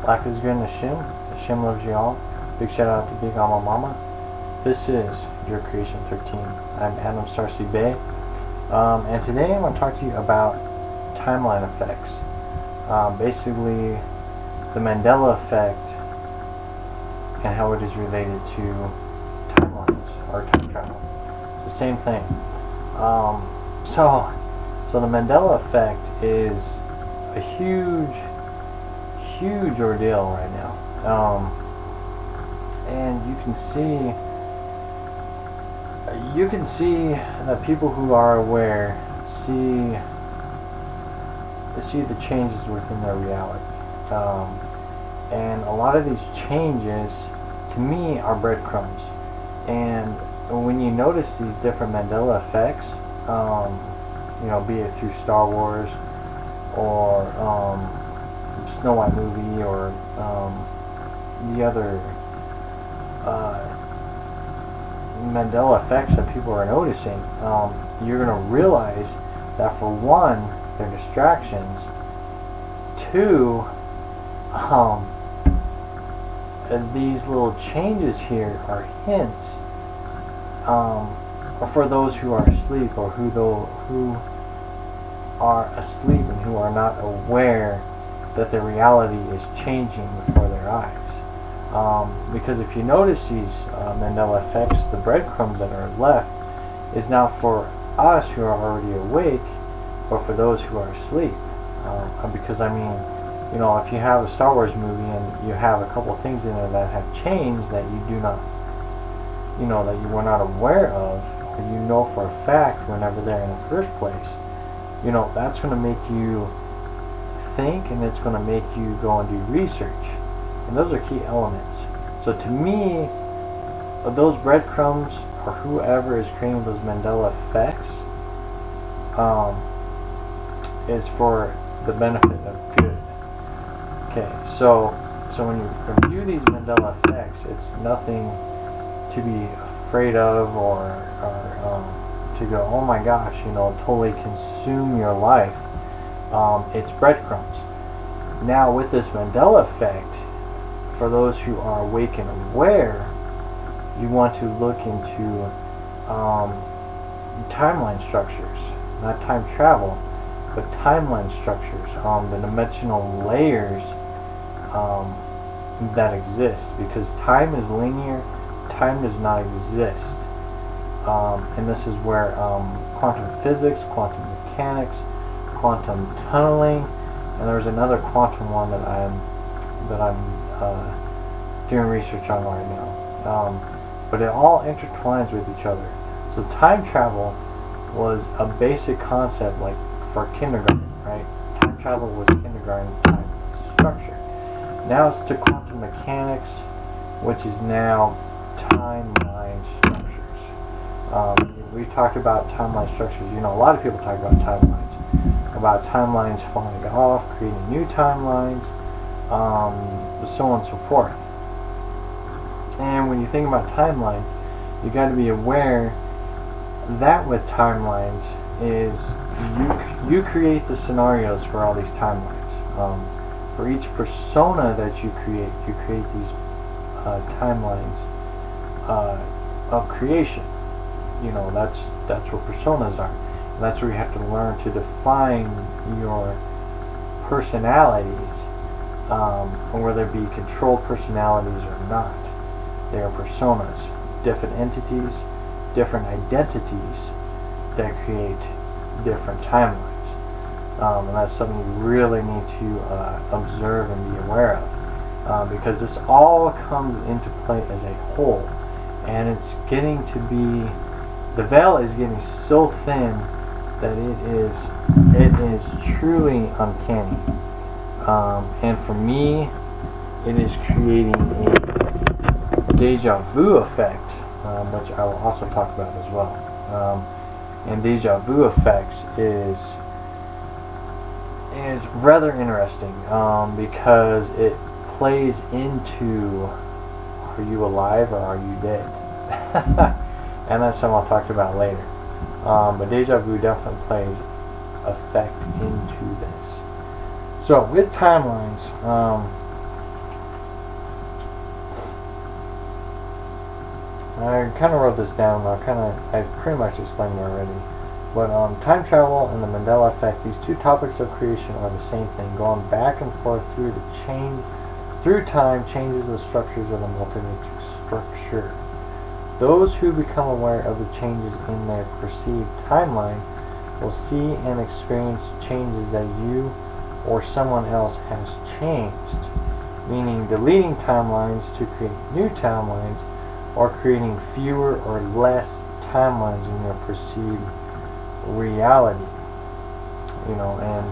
Life is good in Hashem. Hashem loves you all. Big shout out to Big Alma Mama. This is Your Creation 13. I'm Adam Starcy Bay. And today I'm going to talk to you about timeline effects. Basically, the Mandela effect and how it is related to timelines or time travel. It's the same thing. So the Mandela effect is a huge ordeal right now. And you can see that people who are aware see the changes within their reality. And a lot of these changes, to me, are breadcrumbs. And when you notice these different Mandela effects, be it through Star Wars or Snow White movie or the other Mandela effects that people are noticing, you're going to realize that, for one, they're distractions. Two, these little changes here are hints for those who are asleep, or who are asleep and who are not aware that their reality is changing before their eyes. Because if you notice these Mandela effects, the breadcrumbs that are left is now for us who are already awake, or for those who are asleep. Because if you have a Star Wars movie and you have a couple of things in there that have changed that you do not, that you were not aware of, or for a fact were never there in the first place, that's going to make you think, and it's going to make you go and do research. And those are key elements. So to me, those breadcrumbs, or whoever is creating those Mandela effects, is for the benefit of good. Okay, so when you review these Mandela effects, it's nothing to be afraid of, or to go, oh my gosh, totally consume your life. It's breadcrumbs. Now, with this Mandela effect, for those who are awake and aware, you want to look into timeline structures, not time travel, but timeline structures, the dimensional layers that exist, because time is linear, time does not exist. And this is where quantum physics, quantum mechanics, quantum tunneling, and there's another quantum one that I'm doing research on right now. But it all intertwines with each other. So time travel was a basic concept, like for kindergarten, right? Time travel was kindergarten time structure. Now it's to quantum mechanics, which is now timeline structures. We talked about timeline structures. A lot of people talk about timelines falling off, creating new timelines, so on and so forth. And when you think about timelines, you got to be aware that with timelines is you create the scenarios for all these timelines. For each persona that you create these timelines of creation. That's what personas are. And that's where you have to learn to define your personalities, whether it be controlled personalities or not. They are personas, different entities, different identities that create different timelines. And that's something you really need to observe and be aware of, because this all comes into play as a whole, and it's getting to be, the veil is getting so thin that it is truly uncanny. And for me, it is creating a deja vu effect, which I will also talk about as well. And deja vu effects is rather interesting, because it plays into, are you alive or are you dead? And that's something I'll talk about later. But deja vu definitely plays effect into this. So with timelines, I kind of wrote this down. I pretty much explained it already. But time travel and the Mandela effect, these two topics of creation are the same thing, going back and forth through time changes the structures of the multi-matrix structure. Those who become aware of the changes in their perceived timeline will see and experience changes that you or someone else has changed, meaning deleting timelines to create new timelines, or creating fewer or less timelines in your perceived reality. And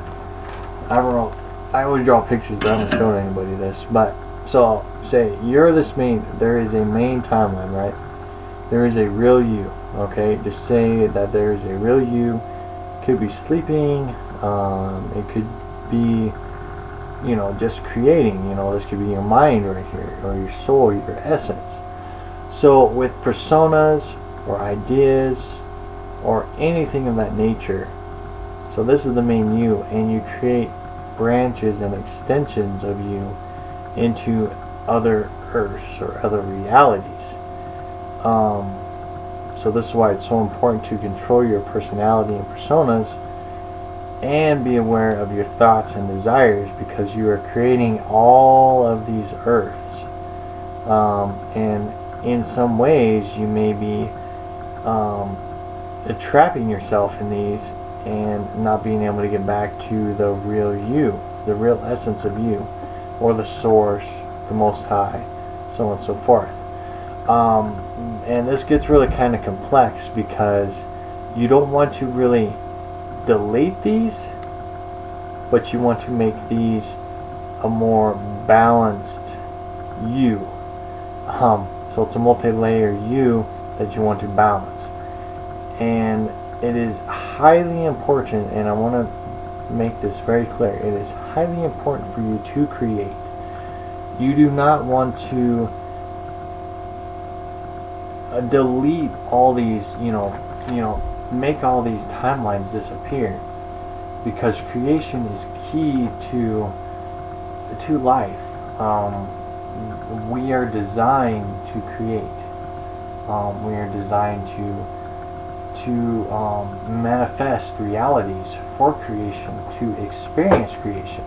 I always draw pictures, but I haven't shown anybody this. But so say there is a main timeline, right? There is a real you. Okay, just say that there is a real you. Could be sleeping. It could be, just creating. This could be your mind right here, or your soul, your essence. So with personas or ideas or anything of that nature, so this is the main you, and you create branches and extensions of you into other earths or other realities. So this is why it's so important to control your personality and personas and be aware of your thoughts and desires, because you are creating all of these earths. And in some ways you may be trapping yourself in these and not being able to get back to the real you, the real essence of you, or the source, the Most High, so on and so forth. And this gets really kind of complex, because you don't want to really delete these, but you want to make these a more balanced you. So it's a multi-layer you that you want to balance. And it is highly important, and I want to make this very clear, it is highly important for you to create. You do not want to delete all these, make all these timelines disappear, because creation is key to life. We are designed to create. We are designed to manifest realities for creation, to experience creation.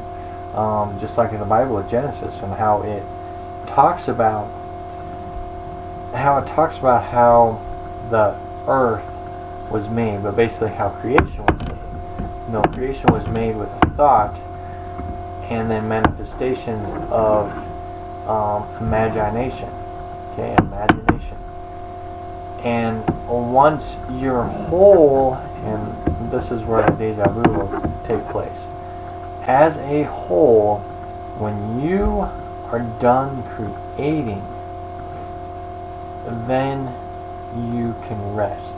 Just like in the Bible of Genesis, and how it talks about how the earth was made, but basically how creation was made. Creation was made with a thought, and then manifestations of imagination. Okay, imagination. And once you're whole, and this is where the deja vu will take place. As a whole, when you are done creating, then you can rest.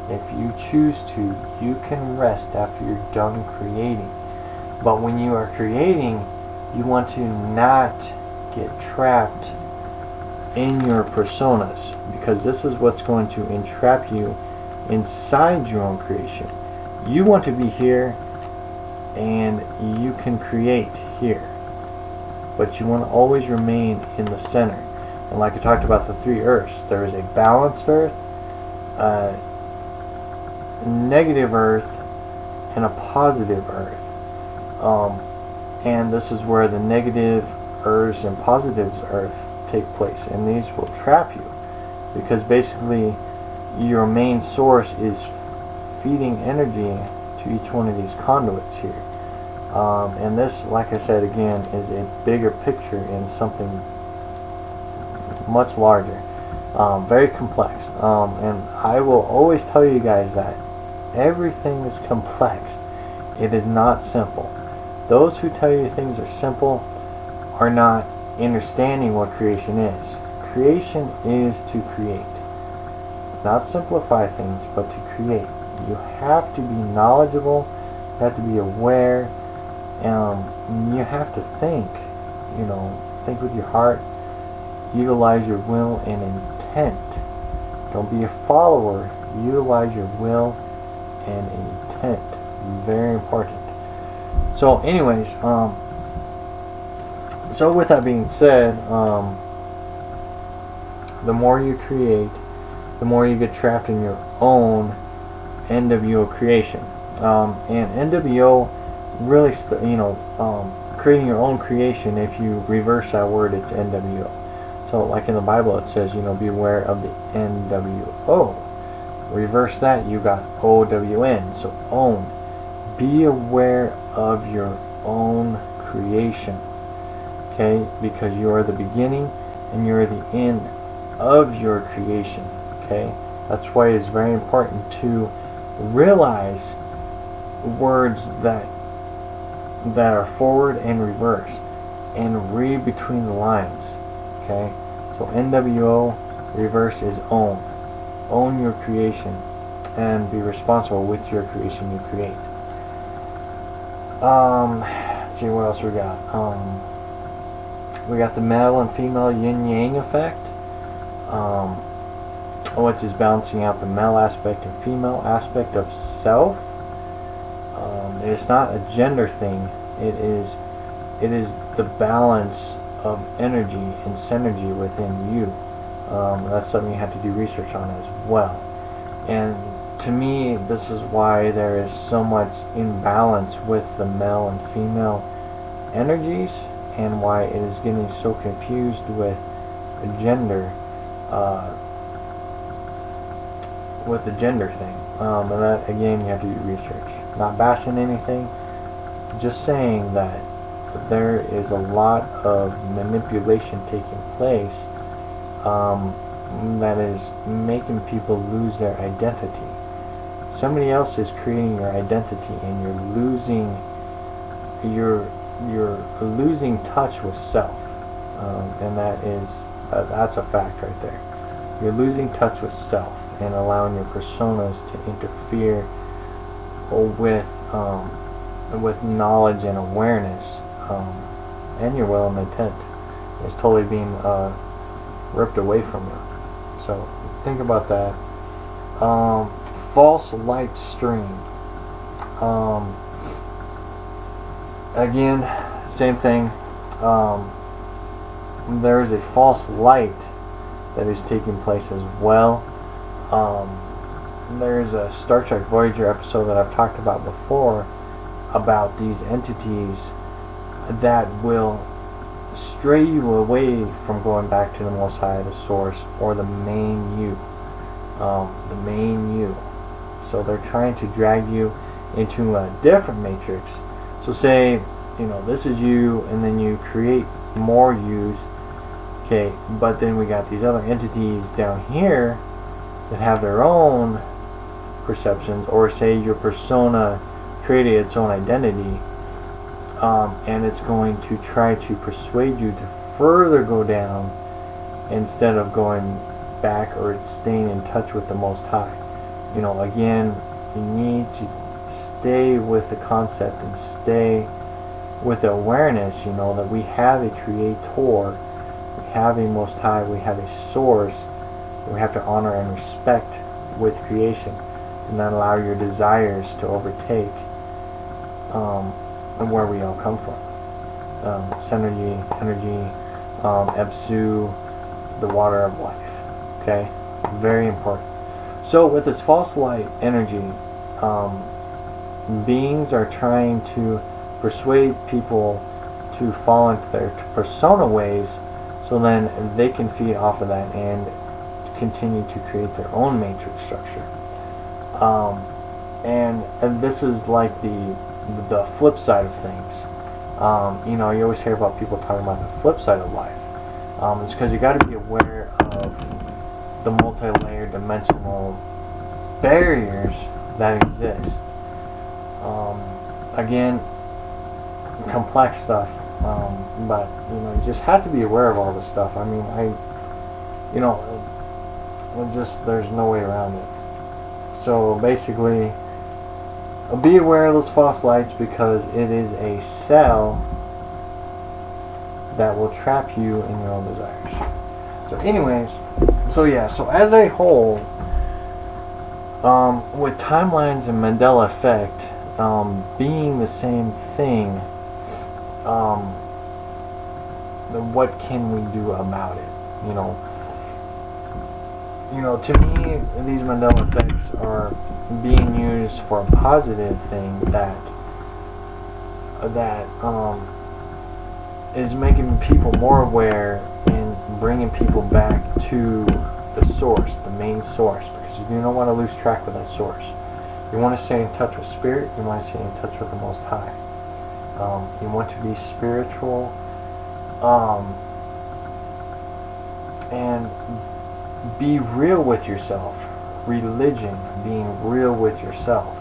If you choose to, you can rest after you're done creating. But when you are creating, you want to not get trapped in your personas, because this is what's going to entrap you inside your own creation. You want to be here, and you can create here, but you want to always remain in the center. And like I talked about the three earths, there is a balanced earth, a negative earth, and a positive earth. And this is where the negative earths and positive earth take place, and these will trap you, because basically your main source is feeding energy to each one of these conduits here. And this, like I said again, is a bigger picture and something much larger, very complex. And I will always tell you guys that everything is complex. It is not simple. Those who tell you things are simple are not understanding what creation is. Creation is to create. Not simplify things, but to create. You have to be knowledgeable, you have to be aware, you have to think, think with your heart, utilize your will and intent. Don't be a follower, utilize your will and intent. Very important. So anyways, so with that being said, The more you create, the more you get trapped in your own NWO creation. And NWO really, creating your own creation, if you reverse that word, it's NWO. So like in the Bible it says, beware of the NWO. Reverse that, you got OWN. So own. Be aware of your own creation. Okay? Because you are the beginning and you are the end of your creation. Okay? That's why it's very important to realize words that are forward and reverse, and read between the lines. Okay? So NWO reverse is own. Own your creation and be responsible with your creation you create. Let's see what else we got. We got the male and female yin-yang effect, which is balancing out the male aspect and female aspect of self. It's not a gender thing. It is the balance of energy and synergy within you. That's something you have to do research on as well. And to me, this is why there is so much imbalance with the male and female energies, and why it is getting so confused with gender, with the gender thing. And that, again, you have to do research. Not bashing anything, just saying that there is a lot of manipulation taking place that is making people lose their identity. Somebody else is creating your identity, and you're losing touch with self, and that's a fact right there. You're losing touch with self and allowing your personas to interfere with knowledge and awareness, and your will and intent is totally being ripped away from you. So think about that. False light stream. Again, same thing. There is a false light that is taking place as well. There's a Star Trek Voyager episode that I've talked about before about these entities that will stray you away from going back to the Most High, the Source, or the main you. The main you. So they're trying to drag you into a different matrix. So say, this is you, and then you create more yous. Okay, but then we got these other entities down here that have their own perceptions, or say your persona created its own identity, and it's going to try to persuade you to further go down instead of going back or staying in touch with the Most High. Again, you need to stay with the concept and stay with the awareness, that we have a creator, we have a Most High, we have a source. We have to honor and respect with creation, and not allow your desires to overtake and where we all come from. Synergy, energy, Ebsu, the water of life. Okay? Very important. So with this false light energy, beings are trying to persuade people to fall into their persona ways, so then they can feed off of that and continue to create their own matrix structure. And this is like the flip side of things. You always hear about people talking about the flip side of life. It's because you got to be aware of the multi-layered dimensional barriers that exist. Again, complex stuff, but you just have to be aware of all this stuff. I mean, there's no way around it. So basically, be aware of those false lights, because it is a cell that will trap you in your own desires. So anyways, so as a whole, with timelines and Mandela effect being the same thing, then what can we do about it? to me, these Mandela effects are being used for a positive thing that is making people more aware and bringing people back to the source, the main source, because you don't want to lose track with that source. You want to stay in touch with spirit. You want to stay in touch with the Most High. You want to be spiritual, and be real with yourself. Religion, being real with yourself,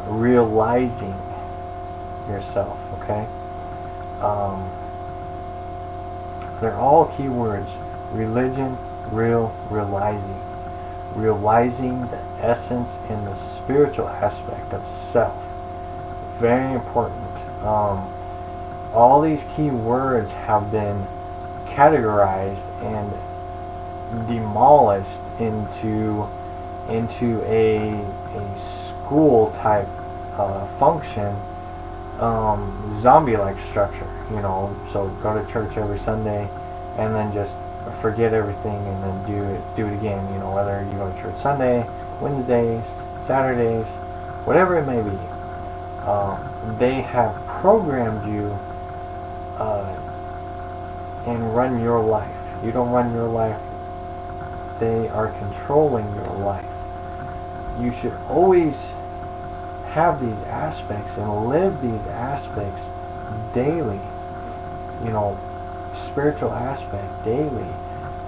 realizing yourself. Okay. They're all key words. Religion, realizing. Realizing the essence and the spiritual aspect of self. Very important. All these key words have been categorized and demolished into a school type function, zombie-like structure. So go to church every Sunday and then just forget everything and then do it again. Whether you go to church Sunday, Wednesdays, Saturdays, whatever it may be. They have programmed you and run your life. You don't run your life. They are controlling your life. You should always have these aspects and live these aspects daily. Spiritual aspect daily.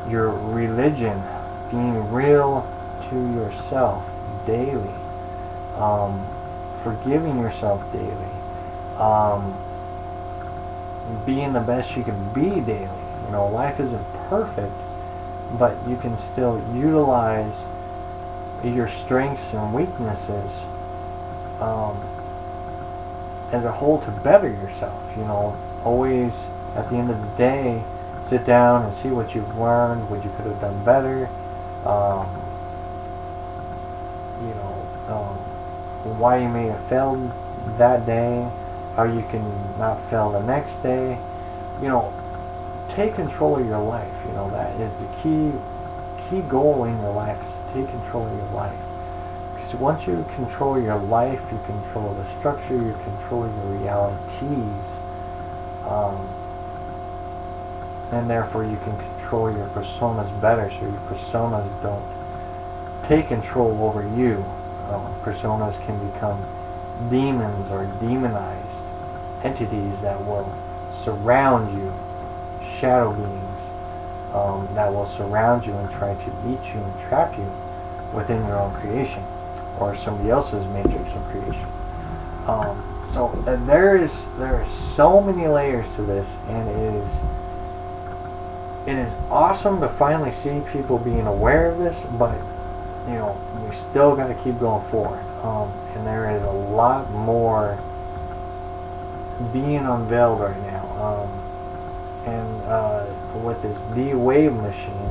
Your religion, being real to yourself daily. Forgiving yourself daily. Being the best you can be daily. Life isn't perfect, but you can still utilize your strengths and weaknesses as a whole to better yourself. Always at the end of the day, sit down and see what you've learned, what you could have done better. Why you may have failed that day, how you can not fail the next day. Take control of your life. That is the key goal in your life, is to take control of your life. Because once you control your life, you control the structure, you control your realities, and therefore you can control your personas better, so your personas don't take control over you. Personas can become demons or demonized entities that will surround you, shadow beings that will surround you and try to eat you and trap you within your own creation or somebody else's matrix of creation. There are so many layers to this, and it is awesome to finally see people being aware of this, but we still got to keep going forward. And there is a lot more being unveiled right now. With this D-Wave machine,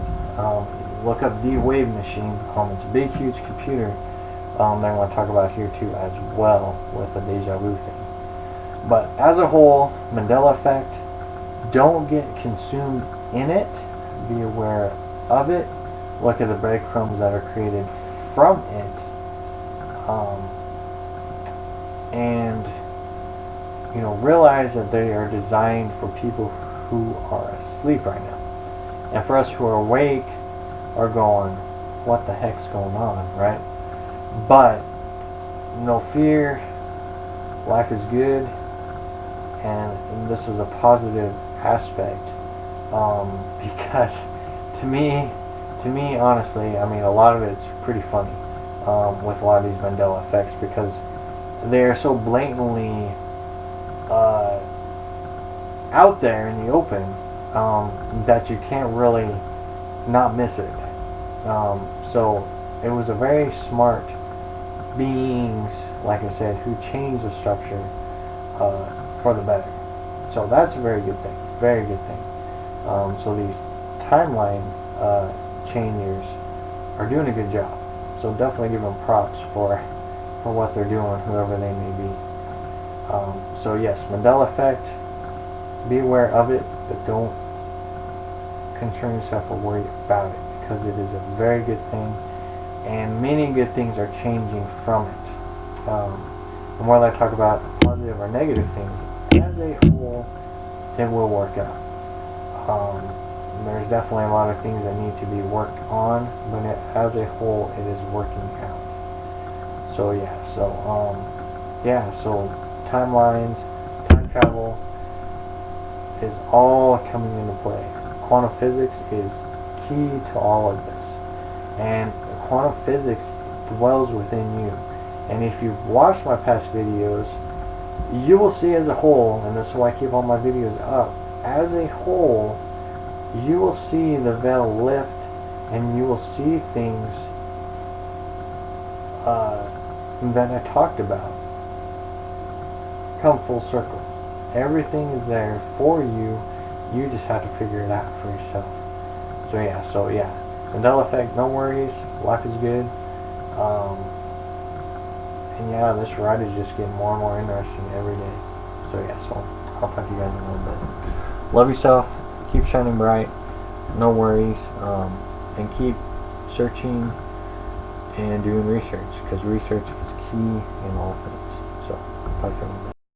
look up D-Wave machine. It's a big, huge computer that I want to talk about here too as well with the deja vu thing. But as a whole, Mandela effect, don't get consumed in it. Be aware of it. Look at the breadcrumbs that are created from it. And realize that they are designed for people who are asleep right now. And for us who are awake are going, what the heck's going on, right? But no fear, life is good, and this is a positive aspect, because to me honestly, a lot of it's pretty funny with a lot of these Mandela effects, because they're so blatantly out there in the open that you can't really not miss it. So it was a very smart beings, like I said, who changed the structure for the better. So that's a very good thing. Very good thing. So these timeline changers are doing a good job. So definitely give them props for what they're doing, whoever they may be. So yes, Mandela effect. Be aware of it, but don't concern yourself or worry about it, because it is a very good thing, and many good things are changing from it. And whether I talk about positive or negative things, as a whole, it will work out. There's definitely a lot of things that need to be worked on, but as a whole, it is working out. So so timelines, time travel is all coming into play. Quantum physics is key to all of this, and quantum physics dwells within you. And if you've watched my past videos, you will see as a whole, and that's why I keep all my videos up, as a whole, you will see the veil lift, and you will see things that I talked about come full circle. Everything is there for you. You just have to figure it out for yourself. So yeah, Mandela effect, no worries. Life is good. And yeah, this ride is just getting more and more interesting every day. So I'll talk to you guys in a little bit. Love yourself. Keep shining bright. No worries. And keep searching and doing research, because research is key in all things. So, bye for now.